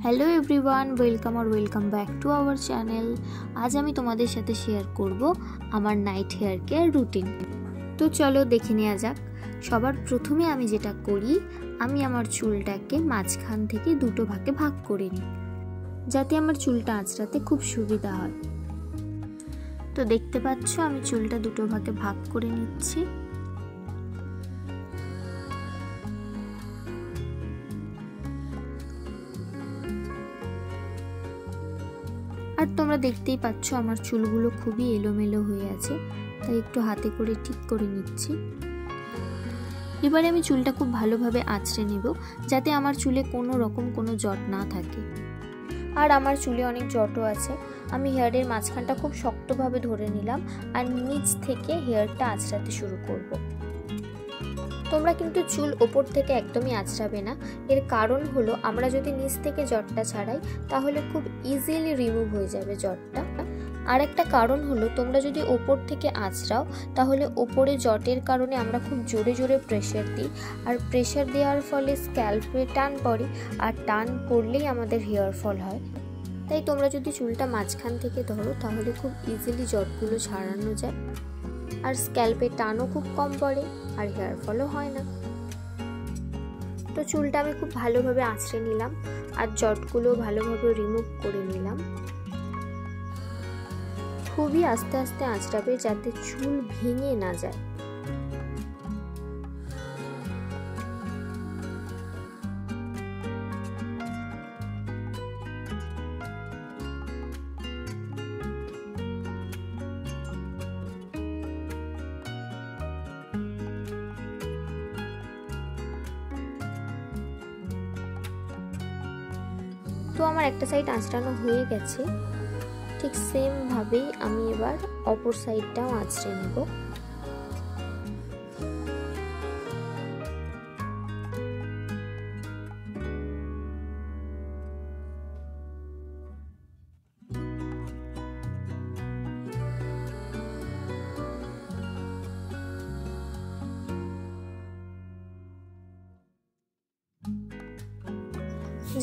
Hello everyone, welcome back to our channel. আজ আমি তোমাদের সাথে শেয়ার করব আমার নাইট হেয়ার কেয়ার রুটিন। তো চলো দেখে নেওয়া যাক। সবার প্রথমে আমি যেটা করি, আমি আমার চুলটাকে মাঝখান থেকে দুটো ভাগে ভাগ করে নিই, যাতে আমার চুলটা আঁচড়াতে খুব সুবিধা হয়। তো দেখতে পাচ্ছ আমি চুলটা দুটো ভাগে ভাগ করে নিচ্ছি। আর তোমরা দেখতেই পাচ্ছ আমার চুলগুলো খুবই এলোমেলো হয়ে আছে, তাই একটু হাতে করে ঠিক করে নিচ্ছি। এবারে আমি চুলটা খুব ভালোভাবে আঁচড়ে নেব, যাতে আমার চুলে কোনো রকম কোনো জট না থাকে। আর আমার চুলে অনেক জটও আছে। আমি হেয়ারের মাঝখানটা খুব শক্তভাবে ধরে নিলাম আর নিচ থেকে হেয়ারটা আঁচড়াতে শুরু করব। তোমরা কিন্তু চুল ওপর থেকে একদমই আঁচড়াবে না। এর কারণ হলো আমরা যদি নিচ থেকে জটটা ছাড়াই তাহলে খুব ইজিলি রিমুভ হয়ে যাবে জটটা। আর একটা কারণ হলো তোমরা যদি ওপর থেকে আঁচড়াও তাহলে ওপরে জটের কারণে আমরা খুব জোরে জোরে প্রেশার দিই, আর প্রেশার দেওয়ার ফলে স্ক্যাল্পে টান পড়ে, আর টান পড়লেই আমাদের হেয়ার ফল হয়। তাই তোমরা যদি চুলটা মাঝখান থেকে ধরো তাহলে খুব ইজিলি জটগুলো ছাড়ানো যায়, আর স্ক্যাল্পে টানও খুব কম পড়ে, আর হেয়ার ফলও হয় না। তো চুলটা আমি খুব ভালোভাবে আঁচড়ে নিলাম আর জটগুলো ভালোভাবে রিমুভ করে নিলাম। খুবই আস্তে আস্তে আঁচড়াবে যাতে চুল ভেঙে না যায়। তো আমার একটা সাইড আঁচড়ানো হয়ে গেছে, ঠিক সেম ভাবেই আমি এবার অপর সাইডটাও আঁচড়ে নেব।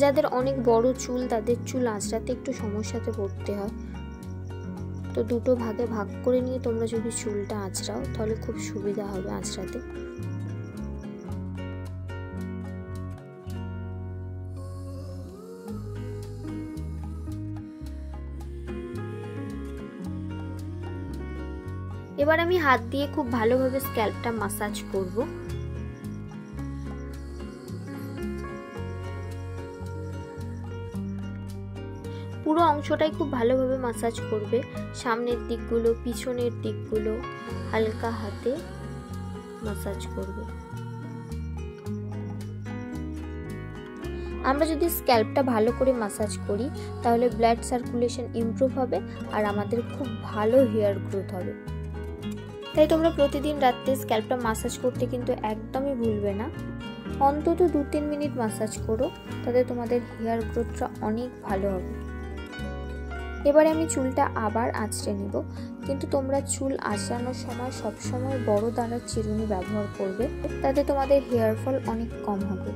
যাদের অনেক বড় চুল তাদের চুল আঁচড়াতে একটু সমস্যাতে পড়তে হয়। তো দুটো ভাগে ভাগ করে নিয়ে তোমরা যদি চুলটা আঁচড়াও তাহলে খুব সুবিধা হবে আঁচড়াতে। এবার আমি হাত দিয়ে খুব ভালোভাবে স্ক্যাল্পটা মাসাজ করব। পুরো অংশটাই খুব ভালোভাবে মাসাজ করবে, সামনের দিকগুলো, পিছনের দিকগুলো হালকা হাতে মাসাজ করবে। আমরা যদি স্ক্যাল্পটা ভালো করে মাসাজ করি তাহলে ব্লাড সার্কুলেশন ইমপ্রুভ হবে আর আমাদের খুব ভালো হেয়ার গ্রোথ হবে। তাই তোমরা প্রতিদিন রাতে স্ক্যাল্পটা মাসাজ করতে কিন্তু একদমই ভুলবে না। অন্তত 2-3 মিনিট মাসাজ করো, তাতে তোমাদের হেয়ার গ্রোথটা অনেক ভালো হবে। এবারে আমি চুলটা আবার আঁচড়ে নেব, কিন্তু তোমরা চুল আঁচড়ানোর সময় সবসময় বড় দানার চিরুনি ব্যবহার করবে, তাতে তোমাদের হেয়ার ফল অনেক কম হবে।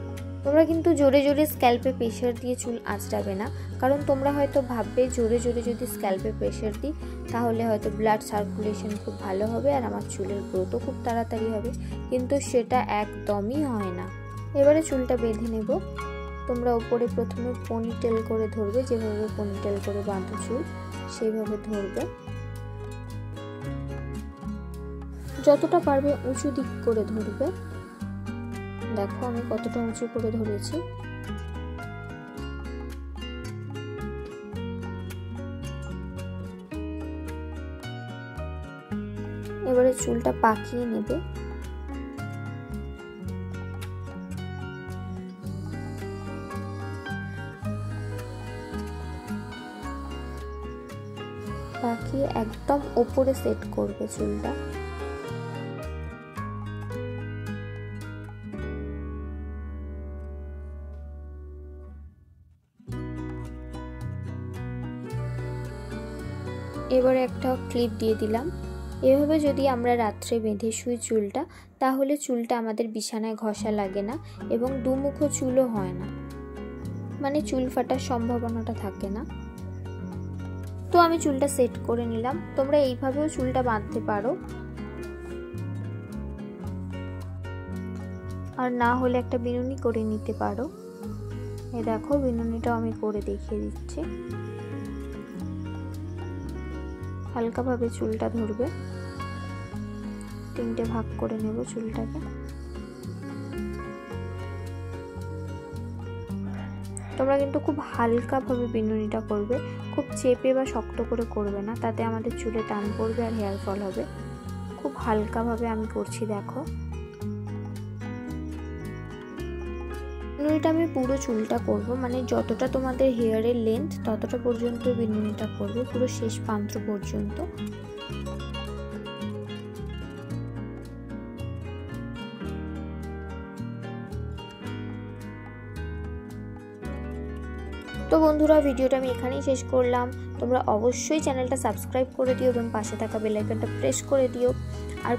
তোমরা কিন্তু জোরে জোরে স্ক্যাল্পে প্রেশার দিয়ে চুল আঁচড়াবে না, কারণ তোমরা হয়তো ভাববে জোরে জোরে যদি স্ক্যাল্পে প্রেশার দিই তাহলে হয়তো ব্লাড সার্কুলেশন খুব ভালো হবে আর আমার চুলের গ্রোথও খুব তাড়াতাড়ি হবে, কিন্তু সেটা একদমই হয় না। এবারে চুলটা বেঁধে নেব। তোমরা উপরে প্রথমে পনিটেল করে ধরবে, যেভাবে পনিটেল করে বাঁধো চুল সেইভাবে ধরবে। যতটা পারবে উঁচু দিক করে ধরবে। দেখো আমি কতটা উঁচু করে ধরেছি। এবারে চুলটা পাকিয়ে নেবে। পাকিয়ে একদম ওপরে সেট করবে চুলটা। এবারে একটা ক্লিপ দিয়ে দিলাম। এভাবে যদি আমরা রাত্রে বেঁধে শুই চুলটা, তাহলে চুলটা আমাদের বিছানায় ঘষা লাগে না এবং দুমুখো চুলও হয় না। মানে চুল ফাটার সম্ভাবনাটা থাকে না। তো আমি চুলটা সেট করে নিলাম। তোমরা এইভাবেও চুলটা বাঁধতে পারো, আর না হলে একটা বিনুনি করে নিতে পারো। এই দেখো বিনুনিটাও আমি করে দেখিয়ে দিচ্ছি। হালকাভাবে চুলটা ধরবে, 3টে ভাগ করে নেব চুলটাকে। তোমরা কিন্তু খুব হালকাভাবে বিনুনিটা করবে, খুব চেপে বা শক্ত করে করবে না, তাতে আমাদের চুলে টান পড়বে আর হেয়ার ফল হবে। খুব হালকাভাবে আমি করছি, দেখো। বিনুনিটা আমি পুরো চুলটা করব, মানে যতটা তোমাদের হেয়ারের লেন্থ ততটা পর্যন্ত বিনুনিটা করবে, পুরো শেষ প্রান্ত পর্যন্ত। তো বন্ধুরা, ভিডিওটা আমি এখানেই শেষ করলাম। তোমরা অবশ্যই চ্যানেলটা সাবস্ক্রাইব করে দিও এবং পাশে থাকা বেল আইকনটা প্রেস করে দিও, আর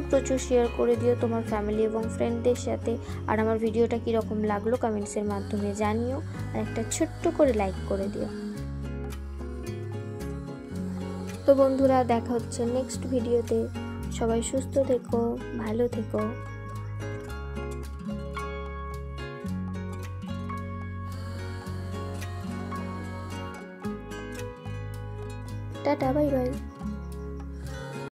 প্রচুর শেয়ার করে দিও তোমার ফ্যামিলি এবং ফ্রেন্ডদের সাথে। আর আমার ভিডিওটা কীরকম লাগলো কমেন্টসের মাধ্যমে জানিও, আর একটা ছোট্ট করে লাইক করে দিও। তো বন্ধুরা, দেখা হচ্ছে নেক্সট ভিডিওতে। সবাই সুস্থ থেকো, ভালো থেকো। Tata, bye bye.